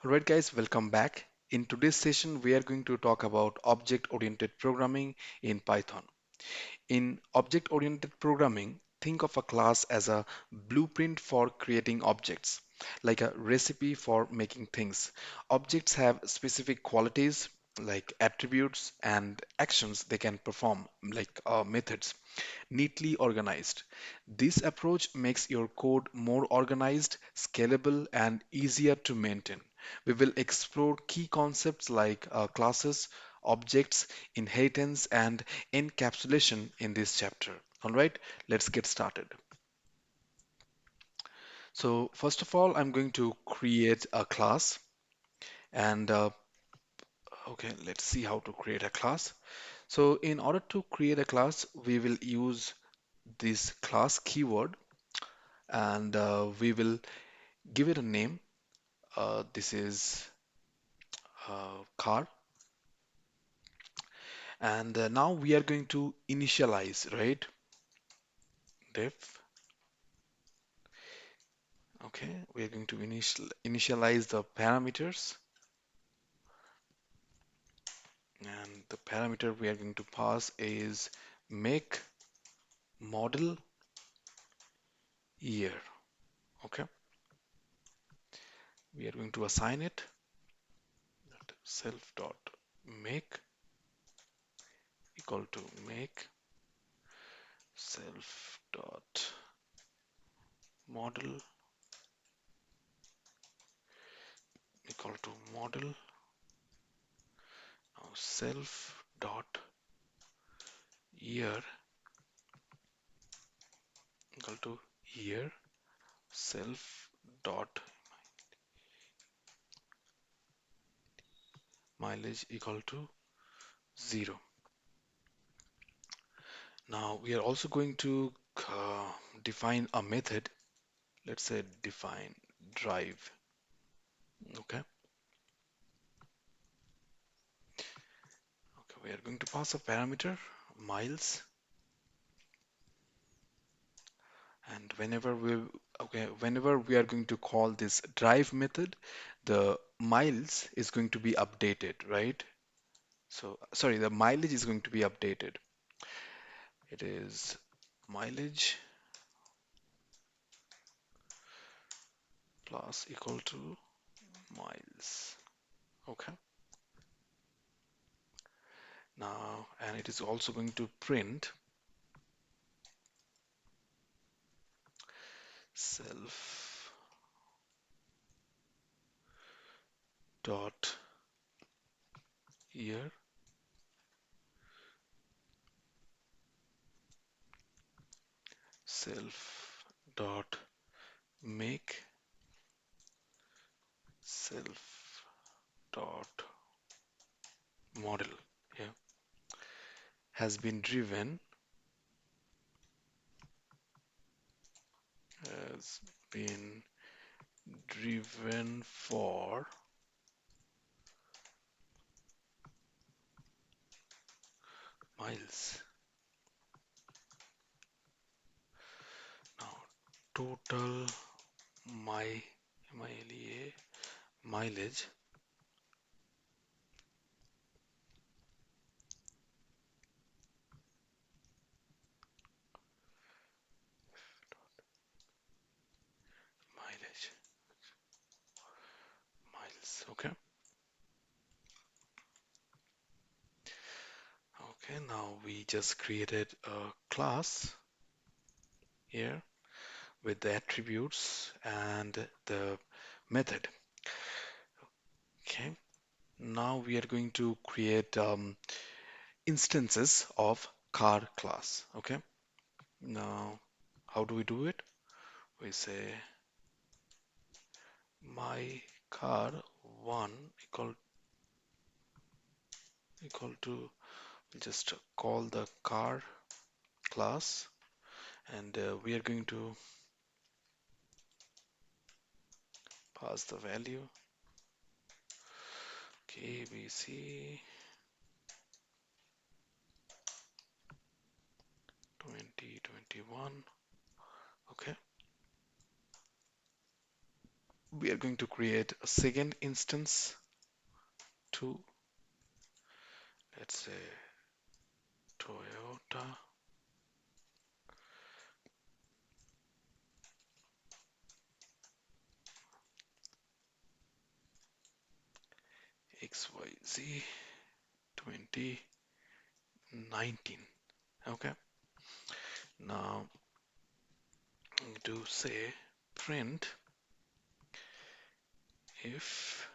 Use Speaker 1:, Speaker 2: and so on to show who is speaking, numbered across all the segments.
Speaker 1: Alright guys, welcome back. In today's session, we are going to talk about object-oriented programming in Python. In object-oriented programming, think of a class as a blueprint for creating objects, like a recipe for making things. Objects have specific qualities, like attributes and actions they can perform, like methods neatly organized. This approach makes your code more organized, scalable, and easier to maintain. We will explore key concepts like classes, objects, inheritance, and encapsulation in this chapter. All right, let's get started. So, first of all, I'm going to create a class, and okay, let's see how to create a class. So, in order to create a class, we will use this class keyword and we will give it a name. This is car, and now we are going to initialize, right? Def. Okay, we are going to initialize the parameters, and the parameter we are going to pass is make model year. Okay, we are going to assign it self dot make equal to make self dot model equal to model. Now self dot year equal to year self dot mileage equal to 0. Now we are also going to define a method. Let's say define drive. Okay. Okay. We are going to pass a parameter miles, and whenever we are going to call this drive method, the miles is going to be updated, right? So sorry, the mileage is going to be updated. It is mileage plus equal to miles. Okay. Now, and it is also going to print self dot year self dot make self dot model, yeah, has been driven has been driven for miles. Now total my mile mileage mileage miles. Okay. Okay, now we just created a class here with the attributes and the method. Okay, now we are going to create instances of car class. Okay, now how do we do it? We say my car one equal to just call the car class, and we are going to pass the value KBC 2021. Okay, we are going to create a second instance to, let's say, Toyota XYZ 2019. Okay, now I'm going to say print if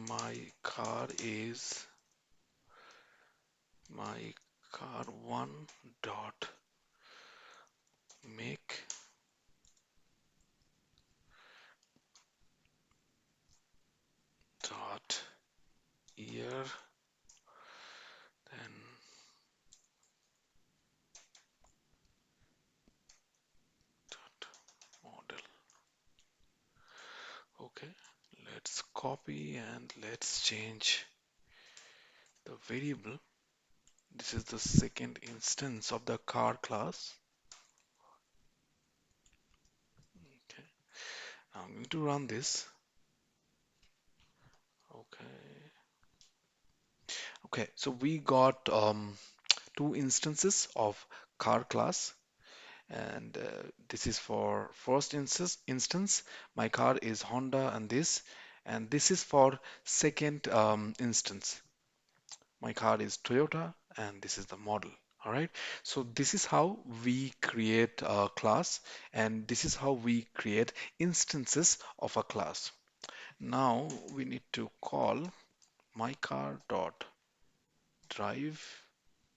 Speaker 1: my car is my car one dot make dot year, then dot model. Okay, let's copy and let's change the variable. This is the second instance of the car class. Okay, now I'm going to run this. Okay, okay, so we got two instances of car class, and this is for first instance, my car is Honda, and this is for second instance, my car is Toyota, and this is the model. All right, so this is how we create a class, and this is how we create instances of a class. Now we need to call my car dot drive.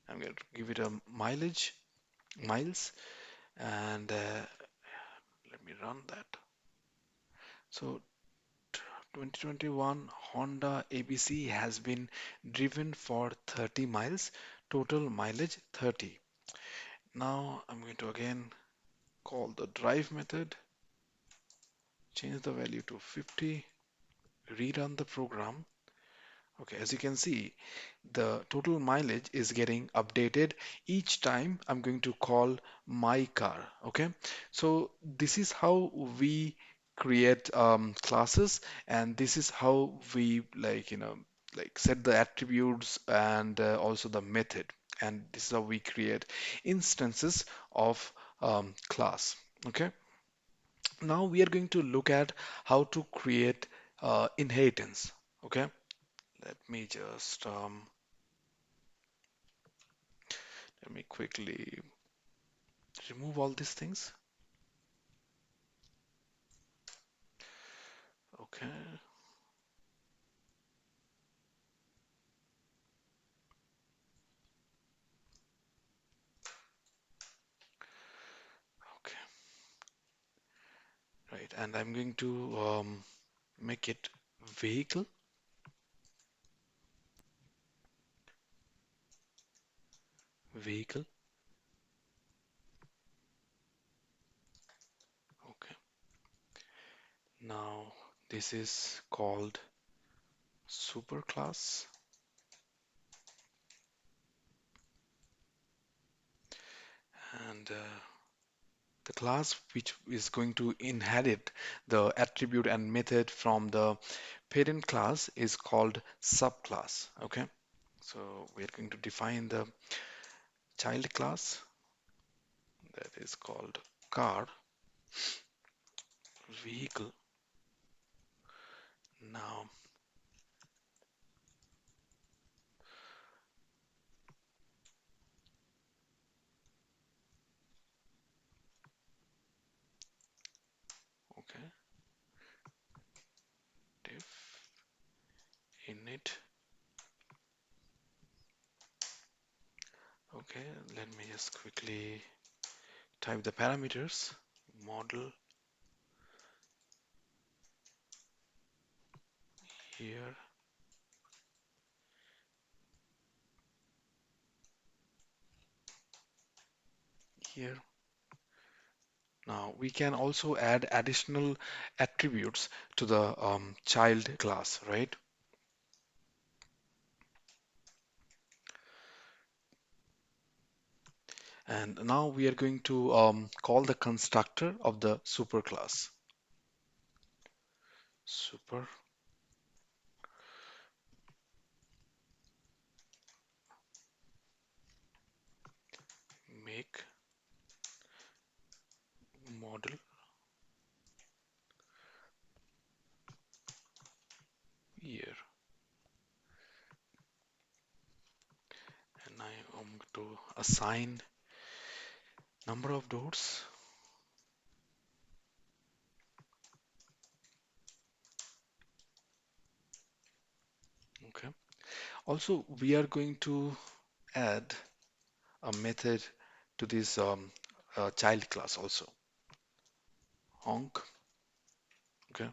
Speaker 1: I'm going to give it a miles, and let me run that. So 2021 Honda ABC has been driven for 30 miles, total mileage 30. Now I'm going to again call the drive method, change the value to 50, rerun the program. Okay, as you can see, the total mileage is getting updated each time I'm going to call my car. Okay, so this is how we create classes, and this is how we like set the attributes and also the method, and this is how we create instances of class. Okay, now we are going to look at how to create inheritance. Okay, let me just let me quickly remove all these things. Okay, okay, right. And I'm going to make it vehicle, vehicle. Okay, now this is called superclass, and the class which is going to inherit the attribute and method from the parent class is called subclass. Okay, so we are going to define the child class that is called car vehicle. Now, okay, diff init. Okay, let me just quickly type the parameters. Model here, here. Now we can also add additional attributes to the child class, right? And now we are going to call the constructor of the superclass. Super make model year. And I am going to assign number of doors. Okay. Also, we are going to add a method to this child class also. Honk. Okay.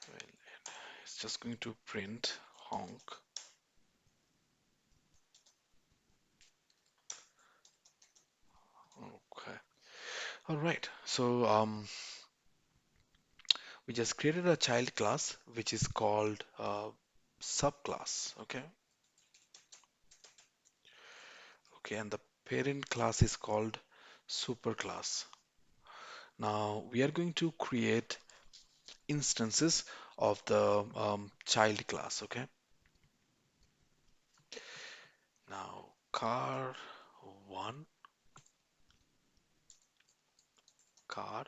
Speaker 1: Well, it's just going to print honk. Okay. All right. So we just created a child class which is called subclass. Okay. Okay. And the parent class is called superclass. Now we are going to create instances of the child class. Okay. Now car one, car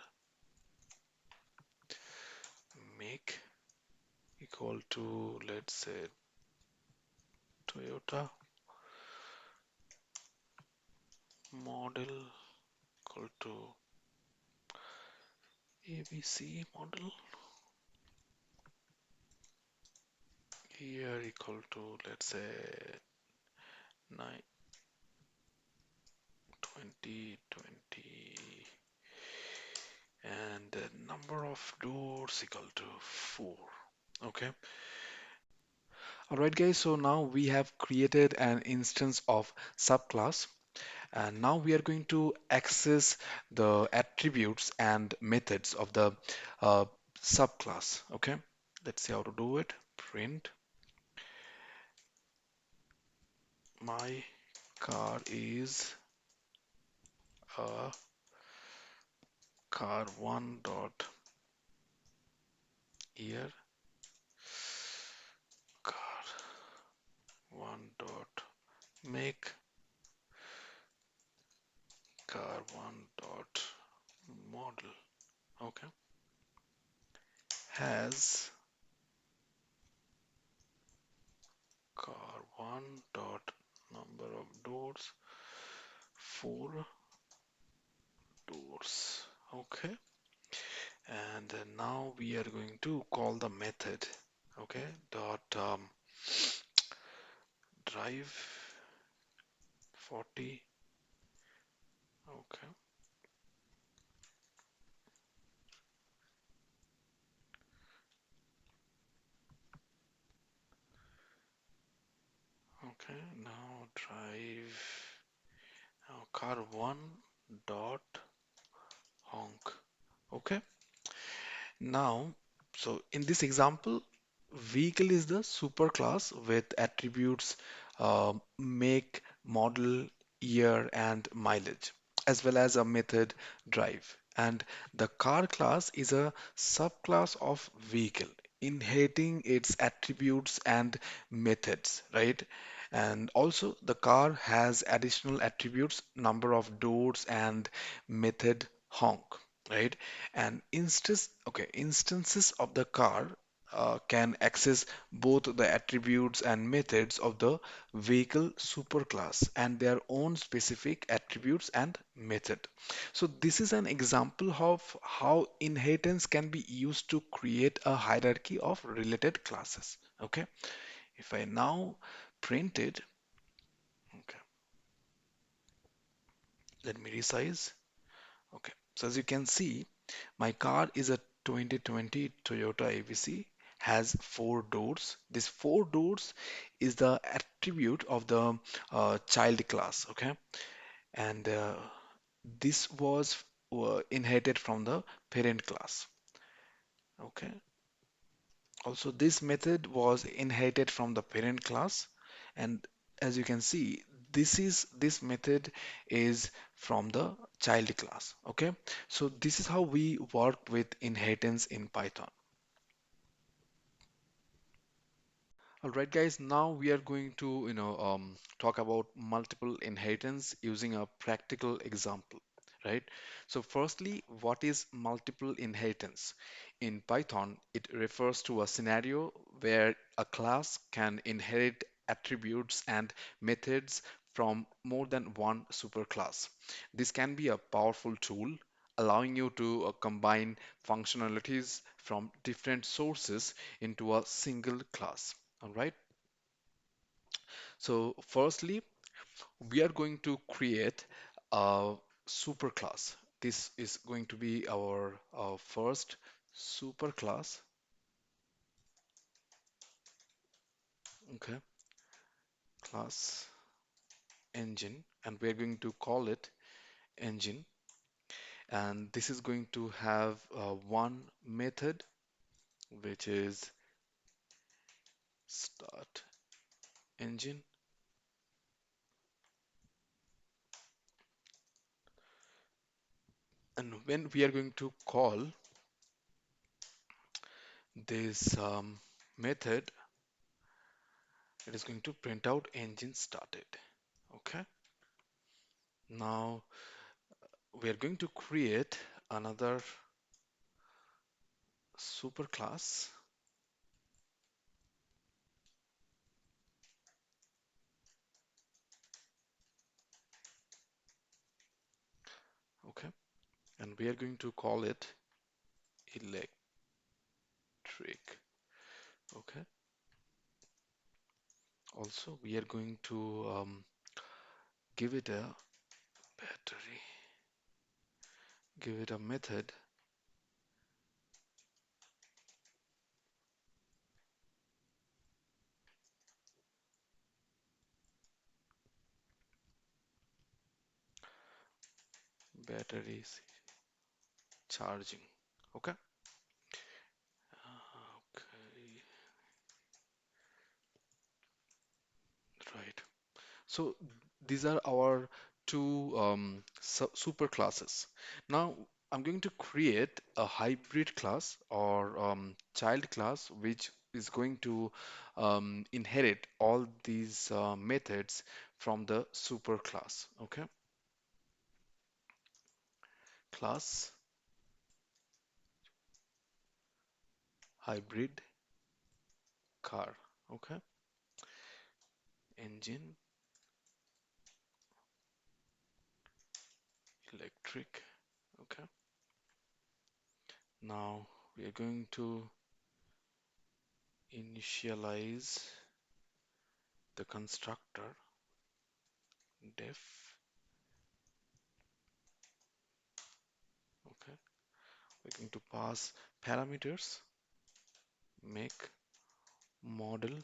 Speaker 1: make equal to, let's say, Toyota, model equal to ABC model, year equal to, let's say, 9 2020, and the number of doors equal to 4. Okay. All right, guys. So now we have created an instance of subclass, and now we are going to access the attributes and methods of the uh, subclass. Okay. Let's see how to do it. Print my car is a car one dot year, car one dot make, car one dot model. Okay. Has car one dot number of doors, 4 doors. Okay. And now we are going to call the method. Okay. Dot drive 40. Okay. Okay. Now drive car one dot honk. Okay. Now, so in this example, vehicle is the superclass with attributes make, model, year, and mileage, as well as a method drive. And the car class is a subclass of vehicle, inheriting its attributes and methods, right? And also, the car has additional attributes, number of doors, and method honk, right? And instances of the car can access both the attributes and methods of the vehicle superclass and their own specific attributes and method. So this is an example of how inheritance can be used to create a hierarchy of related classes. Okay, if I now print it, okay, let me resize. Okay, so as you can see, my car is a 2020 Toyota ABC, has 4 doors. This 4 doors is the attribute of the child class, okay? And this was inherited from the parent class, okay? Also, this method was inherited from the parent class, and as you can see, This method is from the child class. Okay, so this is how we work with inheritance in Python. All right, guys, now we are going to, talk about multiple inheritance using a practical example, right? So firstly, what is multiple inheritance? In Python, it refers to a scenario where a class can inherit attributes and methods from more than one superclass. This can be a powerful tool, allowing you to combine functionalities from different sources into a single class. All right. So firstly, we are going to create a superclass. This is going to be our first superclass. Okay, class engine, and we are going to call it engine. And this is going to have one method, which is start engine. And when we are going to call this method, it is going to print out engine started. Okay. Now we are going to create another superclass. Okay. And we are going to call it electric. Okay. Also, we are going to give it a battery, give it a method, batteries charging. Okay. Okay. Right. So these are our two super classes. Now I'm going to create a hybrid class or child class which is going to inherit all these methods from the super class. Okay, class hybrid car. Okay, engine electric. Okay, now we are going to initialize the constructor def. Okay, we're going to pass parameters, make model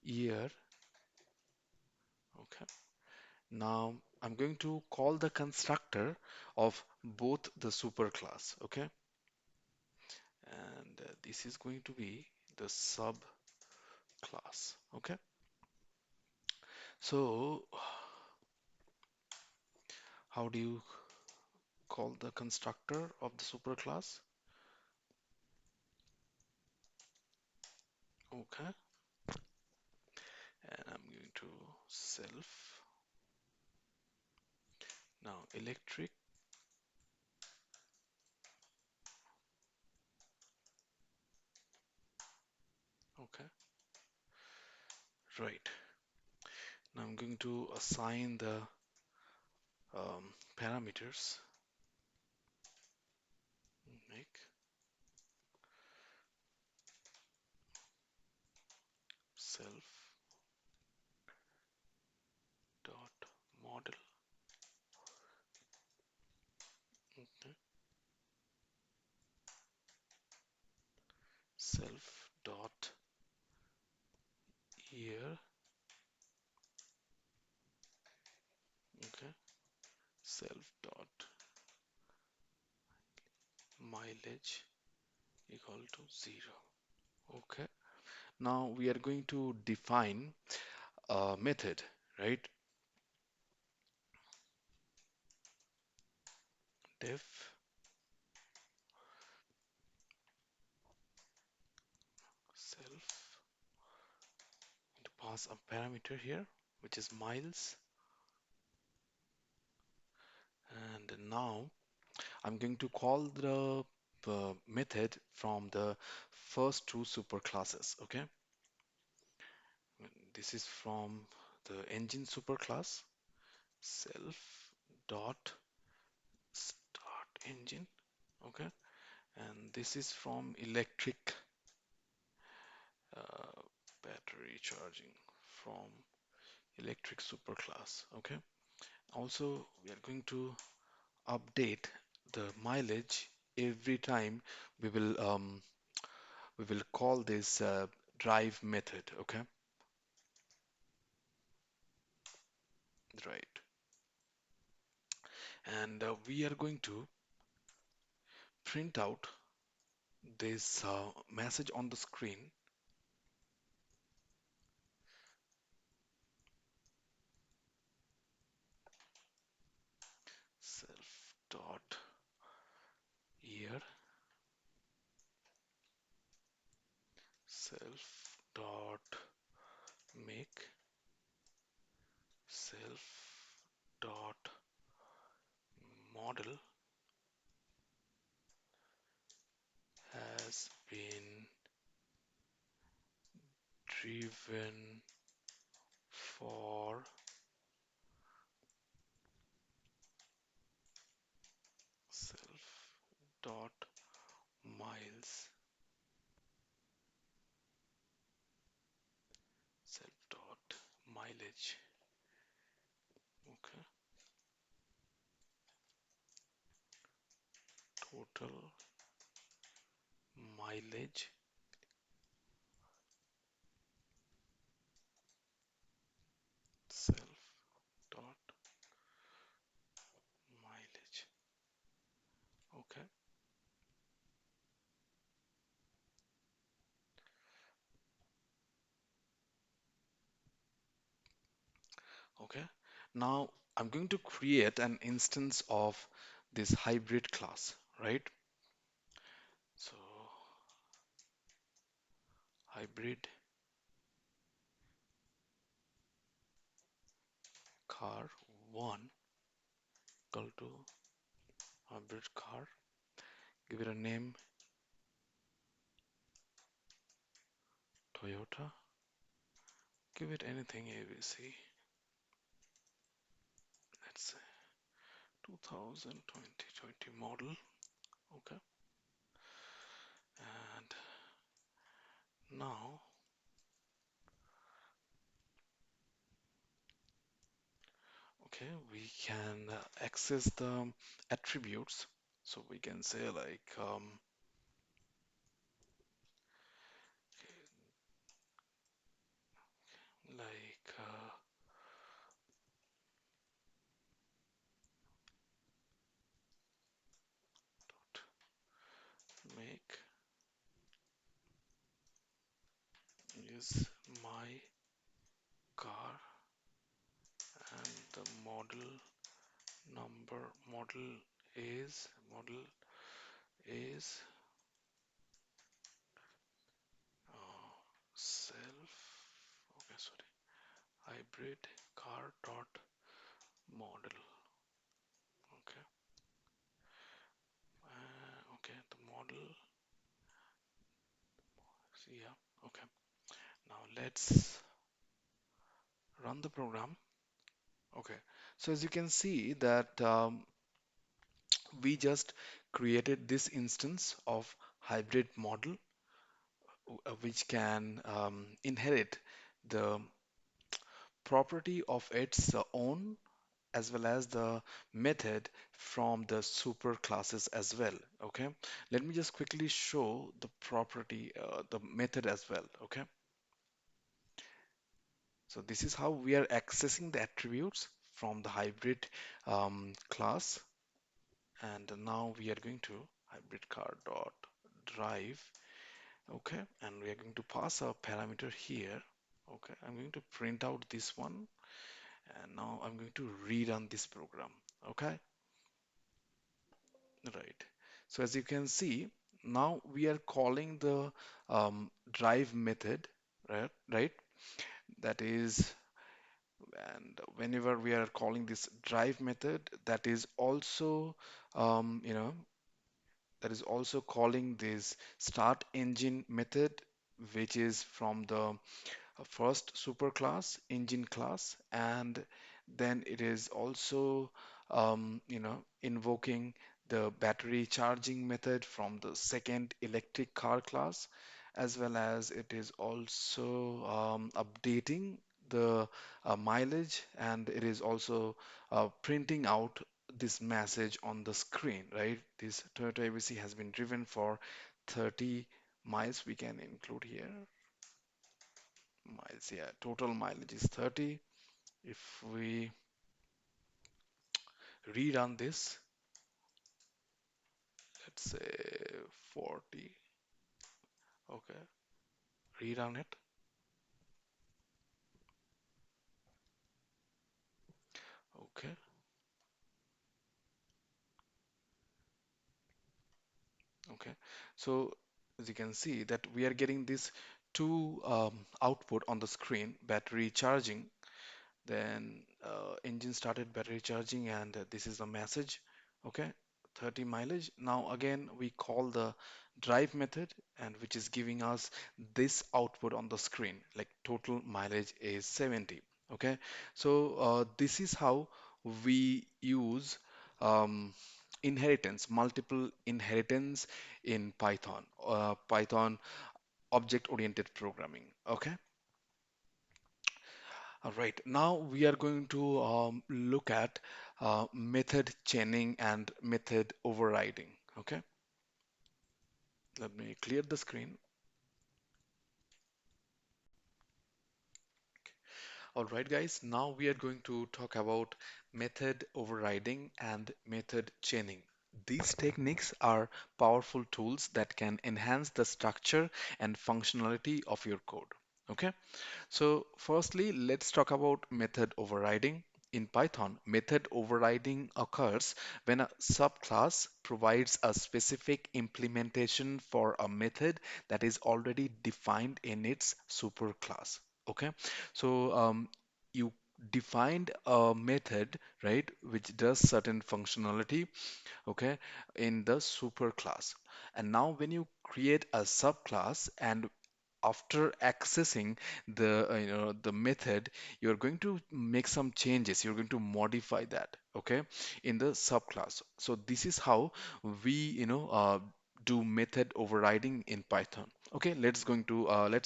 Speaker 1: year. Okay, now I'm going to call the constructor of both the superclass. Okay, and this is going to be the subclass. Okay, so how do you call the constructor of the superclass? Okay, and I'm going to self now electric. Okay, right. Now I'm going to assign the parameters. Make self dot model. Okay. Self dot year. Okay. Self dot mileage equal to 0. Okay. Now we are going to define a method, right? Def self to pass a parameter here, which is miles. And now I'm going to call the method from the first two superclasses. Okay, this is from the engine superclass self dot start engine. Okay, and this is from electric uh, battery charging from electric superclass. Okay, also we are going to update the mileage every time we will call this drive method. Okay, right, and we are going to print out this message on the screen. Self dot year self dot make self dot model has been driven for self dot miles self dot mileage. Okay, total mileage self dot mileage. Okay, okay. Now I'm going to create an instance of this hybrid class, right? So hybrid car one equal to hybrid car. Give it a name Toyota. Give it anything ABC. Let's say 2020 model. Okay. And now, okay, we can access the attributes. So we can say like make is my car and the model is uh, self okay sorry hybrid car dot model. Okay, okay, the model. See, yeah, okay. Now let's run the program. Okay, so as you can see that we just created this instance of hybrid model which can inherit the property of its own as well as the method from the super classes as well. Okay, let me just quickly show the property, the method as well. Okay, so this is how we are accessing the attributes from the hybrid class. And now we are going to hybrid car dot drive Okay, and we are going to pass a parameter here. Okay, I'm going to print out this one, and now I'm going to rerun this program. Okay, right. So as you can see, now we are calling the drive method, right? Right. That is, and whenever we are calling this drive method, that is also, you know, that is also calling this start engine method, which is from the first superclass engine class, and then it is also invoking the battery charging method from the second electric car class, as well as it is also updating the mileage, and it is also printing out this message on the screen, right? This Toyota ABC has been driven for 30 miles. We can include here miles. Yeah, total mileage is 30. If we rerun this, let's say 40. Okay, rerun it. Okay, okay. So as you can see that we are getting this two output on the screen, battery charging, then engine started, battery charging, and this is the message. Okay, 30 mileage. Now again we call the drive method, and which is giving us this output on the screen, like total mileage is 70. Okay, so this is how we use um, inheritance, multiple inheritance in Python object oriented programming. Okay. All right, now we are going to look at method chaining and method overriding. Okay, let me clear the screen. All right, guys, now we are going to talk about method overriding and method chaining. These techniques are powerful tools that can enhance the structure and functionality of your code. Okay. So firstly, let's talk about method overriding. In Python, method overriding occurs when a subclass provides a specific implementation for a method that is already defined in its superclass. Okay, so you defined a method, right, which does certain functionality, okay, in the superclass. And now when you create a subclass and after accessing the the method, you're going to make some changes, you're going to modify that, okay, in the subclass. So this is how we do method overriding in Python. Okay, let's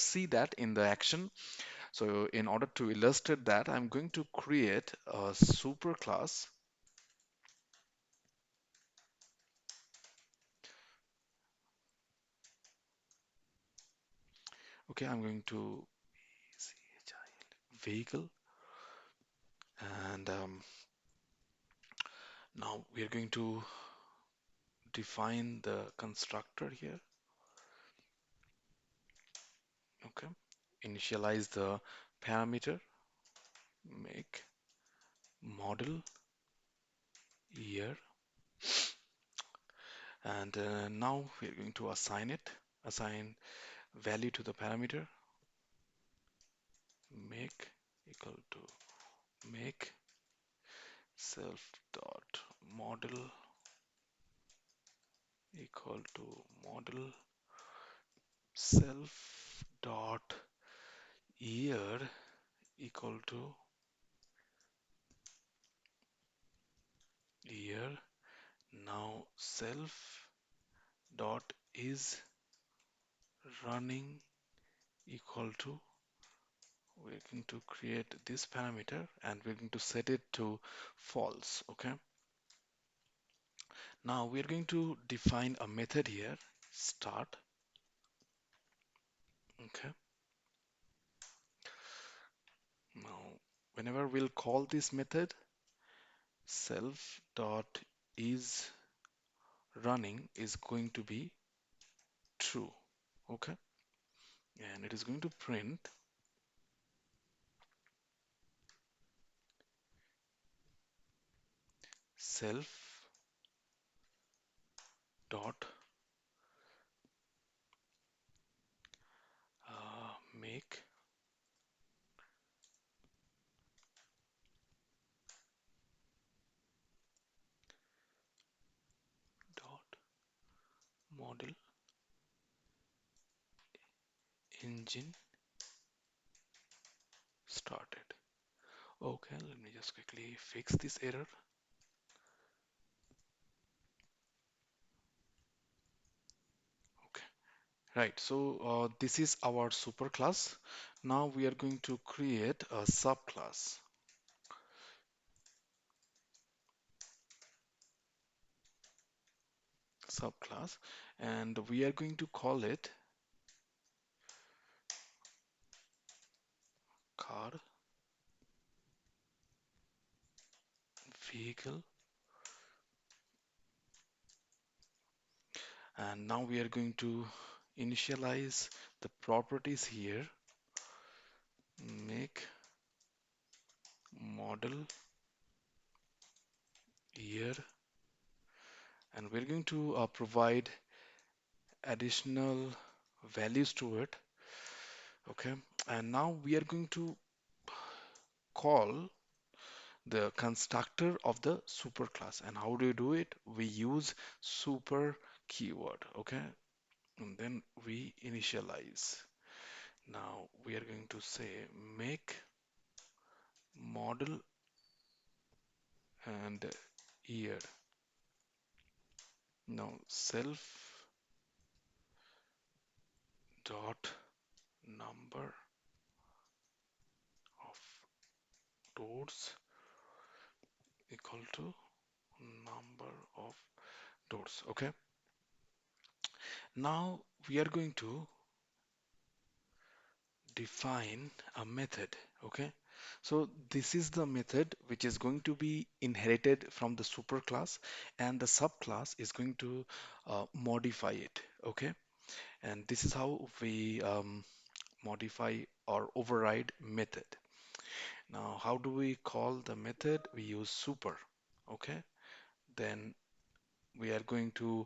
Speaker 1: see that in the action. So in order to illustrate that, I'm going to create a superclass. Okay, I'm going to vehicle, and now we are going to define the constructor here. Okay, initialize the parameter, make model year, and now we're going to assign value to the parameter, make equal to make self dot model equal to model self dot year equal to year. Now self dot is running equal to, we're going to create this parameter and we're going to set it to false. Okay, now we're going to define a method here, start. Okay, now whenever we'll call this method, self dot is running is going to be true. Okay, and it is going to print self dot make dot model engine started. Okay, let me just quickly fix this error. Okay, right. So this is our superclass. Now we are going to create a subclass, and we are going to call it car vehicle. And now we are going to initialize the properties here, make model year, and we're going to provide additional values to it. Okay, and now we are going to call the constructor of the superclass. And how do you do it? We use super keyword. Okay, and then we initialize. Now we are going to say make model and year. Now self dot number of doors equal to number of doors. Okay, now we are going to define a method. Okay, so this is the method which is going to be inherited from the superclass, and the subclass is going to modify it. Okay, and this is how we modify or override method. Now how do we call the method? We use super. Okay, then we are going to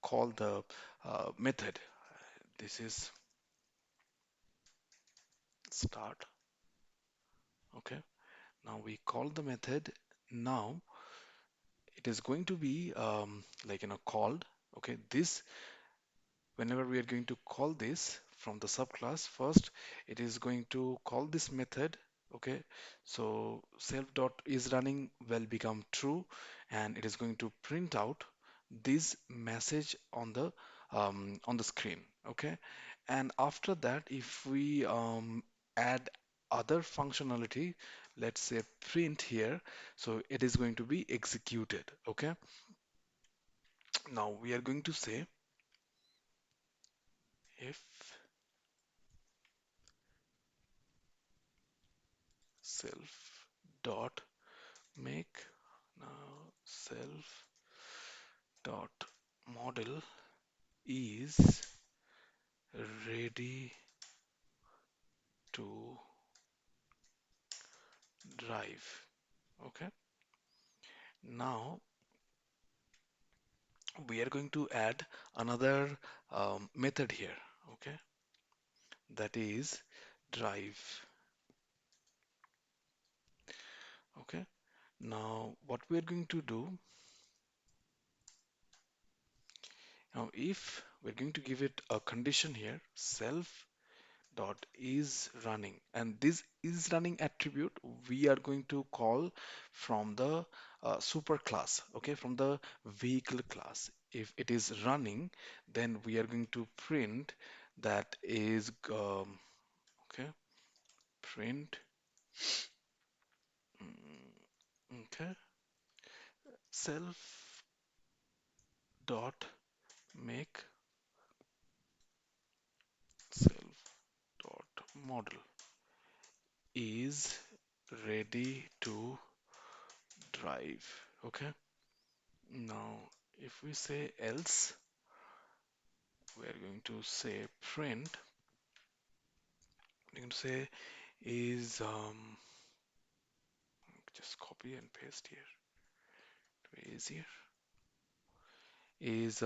Speaker 1: call the method. This is start. Okay, now we call the method. Now it is going to be called. Okay, this whenever we are going to call this from the subclass, first it is going to call this method. Okay, so self dot is running will become true, and it is going to print out this message on the screen. Okay, and after that, if we add other functionality, let's say print here, so it is going to be executed. Okay, now we are going to say if self dot make now self dot model is ready to drive. Okay, now we are going to add another method here. Okay, that is drive. Okay, now what we are going to do now, if we're going to give it a condition here, self dot is running, and this is running attribute we are going to call from the super class. Okay, from the vehicle class. If it is running, then we are going to print that is okay, print okay, self dot make self dot model is ready to drive. Okay, now if we say else, we're going to say print I'm going to say is just copy and paste here to be easier. Is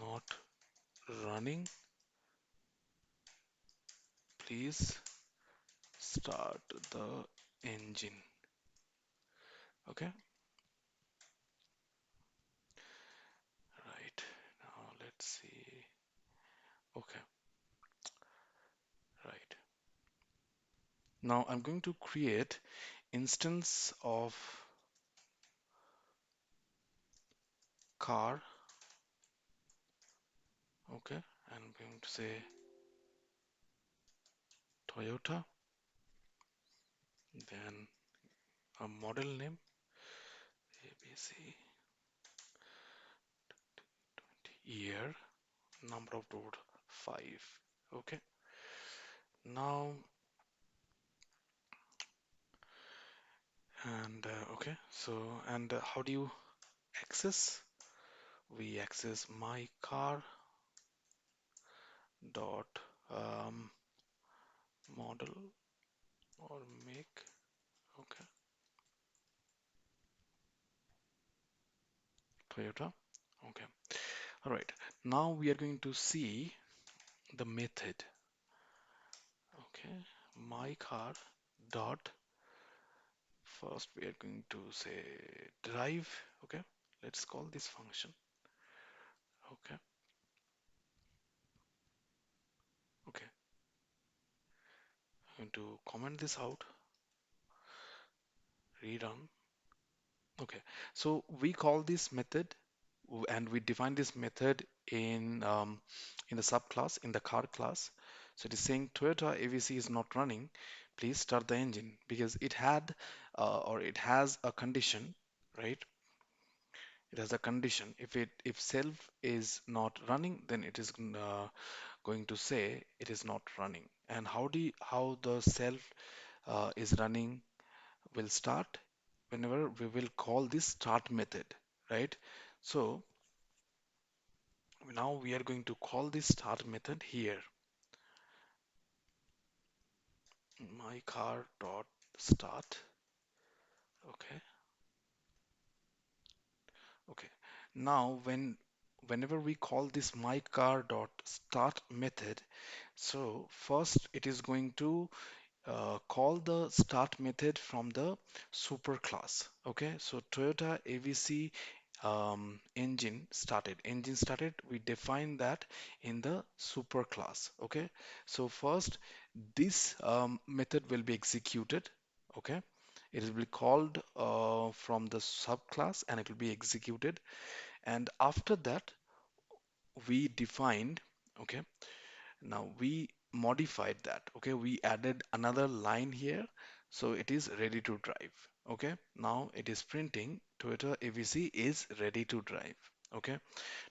Speaker 1: not running. Please start the engine. Okay, right. Now let's see. Okay, right. Now I'm going to create instance of car. Okay, and I'm going to say Toyota, then a model name ABC, year, number of door 5. Okay, now and okay, so and how do you access? We access my car dot model or make. Okay, Toyota. Okay, all right. Now we are going to see the method. Okay, my car dot first we are going to say drive. Okay, let's call this function. Okay, okay, I'm going to comment this out, rerun. Okay, so we call this method and we define this method in the subclass in the car class. So it is saying Toyota AVC is not running. Please start the engine because it had or it has a condition, right? It has a condition. If self is not running, then it is going to say it is not running. And how the self is running will start whenever we will call this start method, right? So now we are going to call this start method here. My car dot start. Okay. Okay. Now whenever we call this my car dot start method, so first it is going to call the start method from the super class. Okay, so Toyota AVC engine started, we define that in the super class. Okay, so first this method will be executed. Okay, it will be called from the subclass and it will be executed, and after that we defined. Okay, now we modified that. Okay, we added another line here. So it is ready to drive. Okay, now it is printing Toyota AVC is ready to drive. Okay,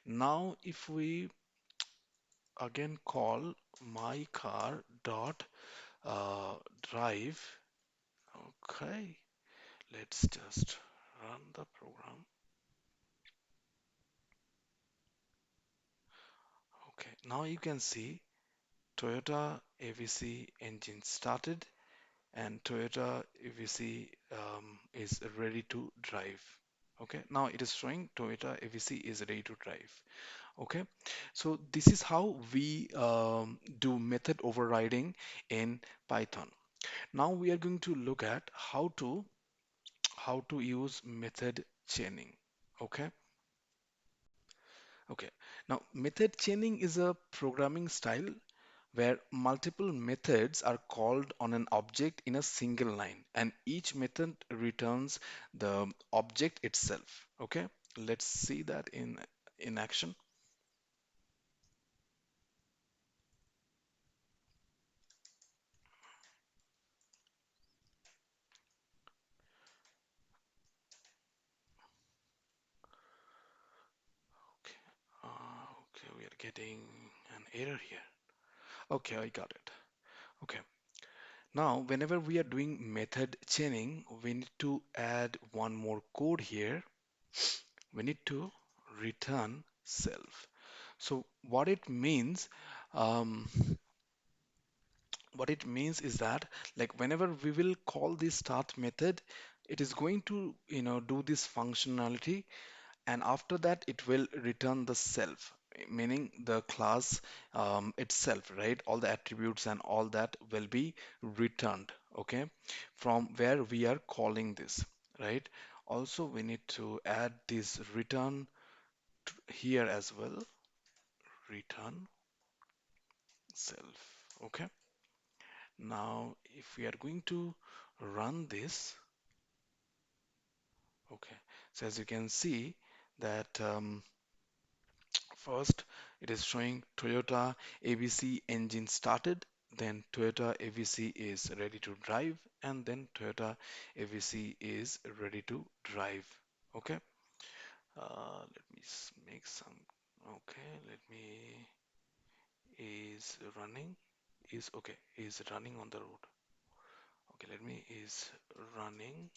Speaker 1: now if we again call my car dot drive. Okay, let's just run the program. Okay, now you can see Toyota AVC engine started and Toyota AVC is ready to drive. Okay, now it is showing Toyota AVC is ready to drive. Okay, so this is how we do method overriding in Python. Now we are going to look at how to use method chaining. Okay, okay. Now method chaining is a programming style where multiple methods are called on an object in a single line and each method returns the object itself. Okay, let's see that in action. Okay, okay, we are getting an error here. Okay, I got it. Okay, now whenever we are doing method chaining, we need to add one more code here. We need to return self. So um, what it means is that like whenever we will call this start method, it is going to do this functionality, and after that it will return the self, meaning the class itself, right? All the attributes and all that will be returned, okay, from where we are calling this, right? Also we need to add this return here as well, return self, okay. Now if we are going to run this, okay, so as you can see that first, it is showing Toyota ABC engine started, then Toyota ABC is ready to drive, and then Toyota ABC is ready to drive. Okay, let me make some. Okay, let me is running is okay is running on the road. Okay, let me is running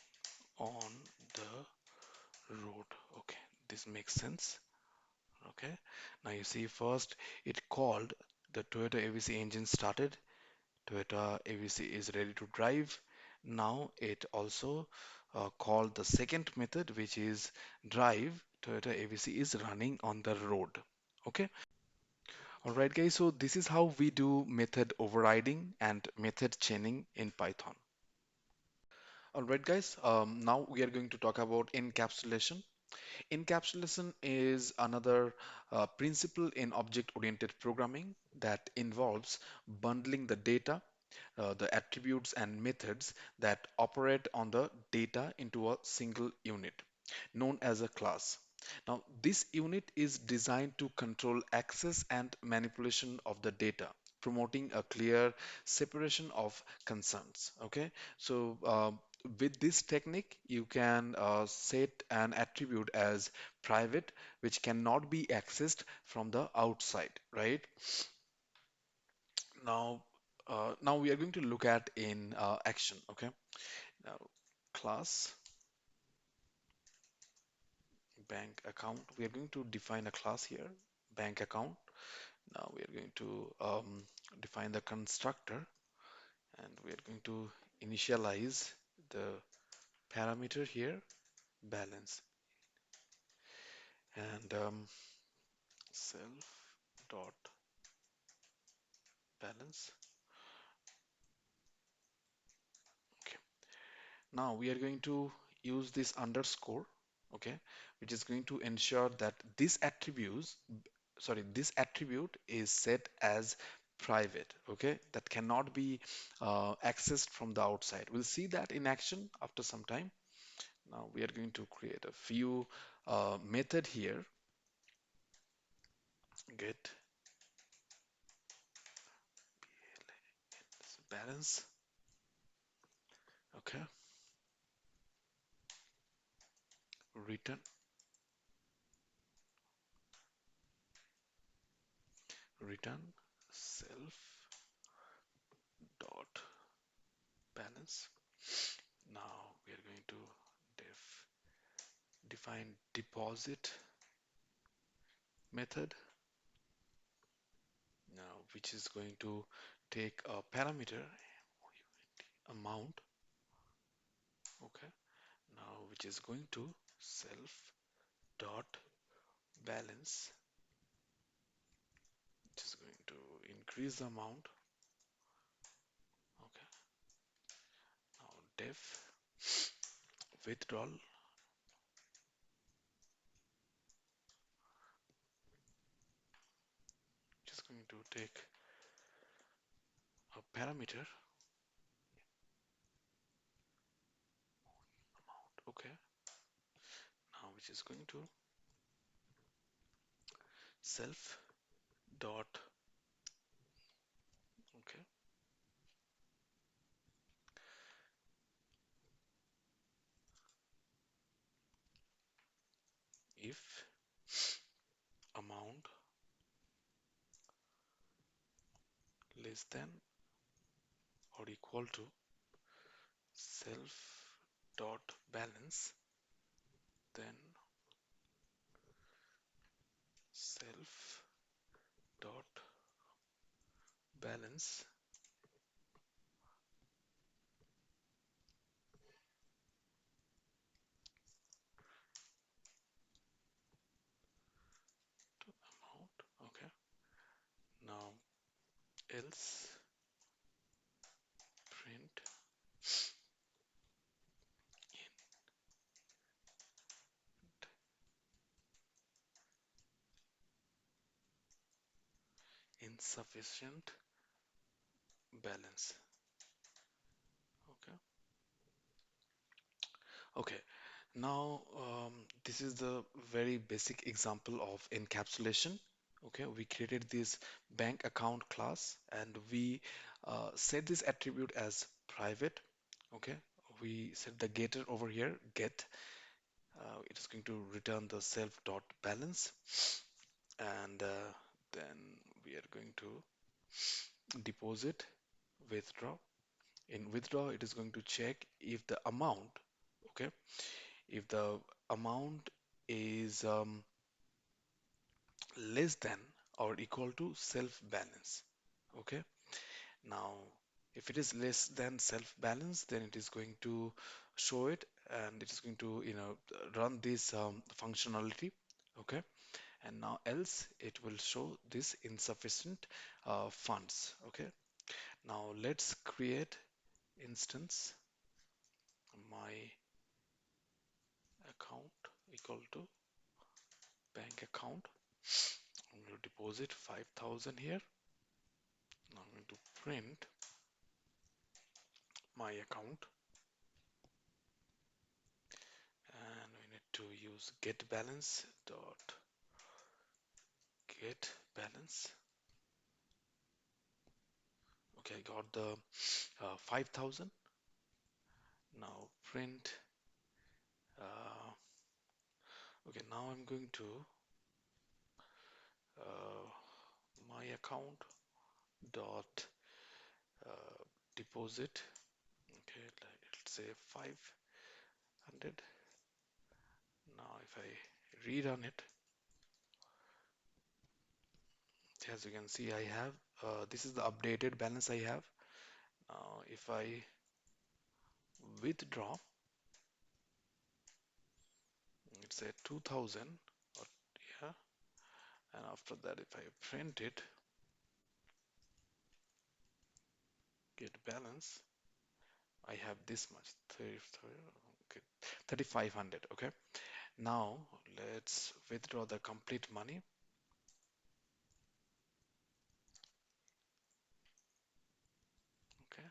Speaker 1: on the road. Okay, this makes sense. Okay, now you see first it called the Toyota AVC engine started, Toyota AVC is ready to drive. Now it also called the second method, which is drive, Toyota AVC is running on the road. Okay, all right, guys, so this is how we do method overriding and method chaining in Python. All right, guys, now we are going to talk about encapsulation. Encapsulation is another principle in object-oriented programming that involves bundling the data, the attributes and methods that operate on the data into a single unit, known as a class. Now, this unit is designed to control access and manipulation of the data, promoting a clear separation of concerns. Okay, so with this technique, you can set an attribute as private, which cannot be accessed from the outside, right? Now, now we are going to look at in action. Okay, now class bank account. We are going to define a class here, bank account. Now we are going to define the constructor, and we are going to initialize the parameter here, balance, and self dot balance. Okay. Now we are going to use this underscore, okay, which is going to ensure that this attribute is set as private, okay, that cannot be accessed from the outside. We'll see that in action after some time. Now we are going to create a few method here, get balance, okay, return, return self dot balance. Now we are going to define deposit method, now which is going to take a parameter amount, okay, now which is going to self dot balance, which is going to increase the amount, okay, now def withdrawal, which is going to take a parameter amount, okay, now which is going to self dot, okay, if amount less than or equal to self dot balance, then self balance to amount. Okay. Now else print insufficient balance. Okay. Okay. Now, this is the very basic example of encapsulation. Okay, we created this bank account class and we set this attribute as private. Okay, we set the getter over here, get. It is going to return the self dot balance, and then we are going to deposit withdraw. In withdraw, it is going to check if the amount, okay, if the amount is less than or equal to self balance. Okay. Now, if it is less than self balance, then it is going to show it and it is going to, run this functionality. Okay. And now else it will show this insufficient funds. Okay. Now let's create instance my account equal to bank account. I'm going to deposit 5,000 here. Now I'm going to print my account and we need to use get balance dot get balance. Okay, I got the 5,000. Now print. Uh, okay, now I'm going to uh, my account dot uh, deposit. Okay, let's say 500. Now if I rerun it, as you can see, I have this is the updated balance I have. Now if I withdraw, it's a 2000 or yeah, and after that if I print it, get balance, I have this much 30, okay, 3500. Okay, now let's withdraw the complete money. Okay,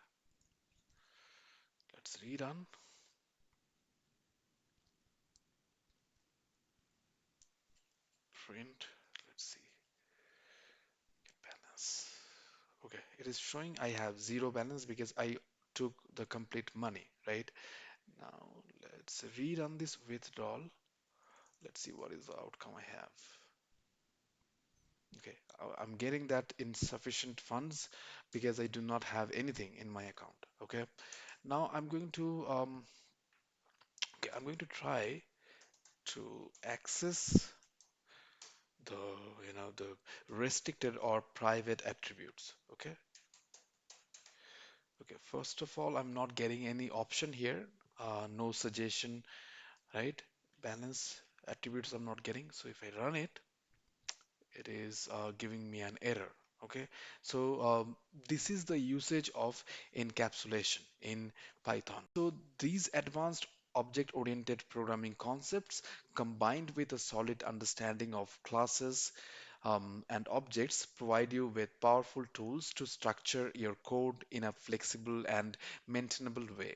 Speaker 1: let's rerun, print, let's see, get balance. Okay, it is showing I have zero balance because I took the complete money, right? Now let's rerun this withdrawal. Let's see what is the outcome I have. Okay, I'm getting that insufficient funds because I do not have anything in my account. Okay, now I'm going to try to access the the restricted or private attributes. Okay, okay. First of all, I'm not getting any option here. No suggestion, right? Balance attributes I'm not getting. So if I run it, it is giving me an error. Okay, so this is the usage of encapsulation in Python. So these advanced object-oriented programming concepts combined with a solid understanding of classes and objects provide you with powerful tools to structure your code in a flexible and maintainable way.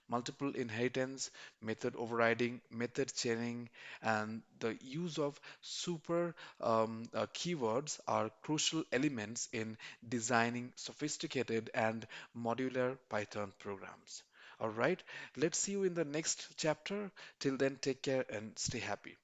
Speaker 1: Multiple inheritance, method overriding, method chaining, and the use of super keywords are crucial elements in designing sophisticated and modular Python programs. All right, let's see you in the next chapter. Till then, take care and stay happy.